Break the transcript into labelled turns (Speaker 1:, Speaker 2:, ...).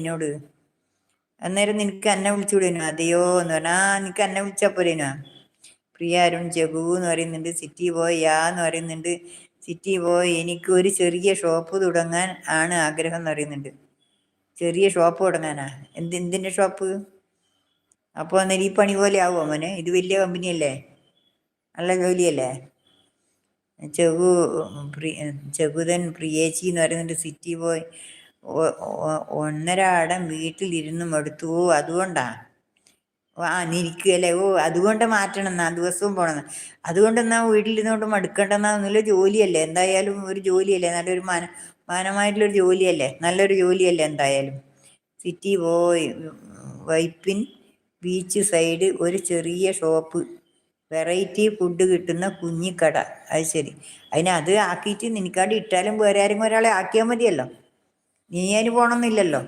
Speaker 1: എന്നോട്. അന്നേരം നിനക്ക് എന്നെ വിളിച്ചുകൂടേനു? അതെയോ എന്ന് പറഞ്ഞാ, നിനക്ക് എന്നെ വിളിച്ചാൽ പോരേനു? പ്രിയ അരുൺ ജഗു എന്ന് പറയുന്നുണ്ട്. സിറ്റി ബോയ് എന്ന് പറയുന്നുണ്ട്. സിറ്റി ബോയ് എനിക്ക് ഒരു ചെറിയ ഷോപ്പ് തുടങ്ങാൻ ആണ് ആഗ്രഹം എന്ന് പറയുന്നുണ്ട്. ചെറിയ ഷോപ്പ് തുടങ്ങാനാ? എന്തിൻ്റെ ഷോപ്പ്? അപ്പോൾ അന്നേരം ഈ പണി പോലെ ആവുമോ മോനെ? ഇത് വലിയ കമ്പനിയല്ലേ, നല്ല ജോലിയല്ലേ? ചെഗു ചെഗുതൻ പ്രിയേച്ചി എന്ന് പറയുന്നുണ്ട്. സിറ്റി ബോയ് 1.5 അടം വീട്ടിലിരുന്ന് മടുത്തു. അതുകൊണ്ടാ നിൽക്കുകയല്ലേ? അതുകൊണ്ട് മാറ്റണം എന്നാ, ദിവസവും പോകണം. അതുകൊണ്ടെന്നാ വീട്ടിലിരുന്നുകൊണ്ട് മടുക്കണ്ടെന്നൊന്നുമില്ല. ജോലിയല്ലേ എന്തായാലും, ഒരു ജോലിയല്ലേ, നല്ലൊരു മാനമായിട്ടുള്ളൊരു ജോലിയല്ലേ, നല്ലൊരു ജോലിയല്ലേ എന്തായാലും. City boy Vypin beach side ഒരു ചെറിയ ഷോപ്പ്, വെറൈറ്റി ഫുഡ് കിട്ടുന്ന കുഞ്ഞിക്കട. അത് ശരി. അത് ആക്കിയിട്ട് നിനക്കാണ്ട് ഇട്ടാലും വേറെ ആരെങ്കിലും ഒരാളെ ആക്കിയാൽ മതിയല്ലോ. നീ അതിന് പോകണമെന്നില്ലല്ലോ.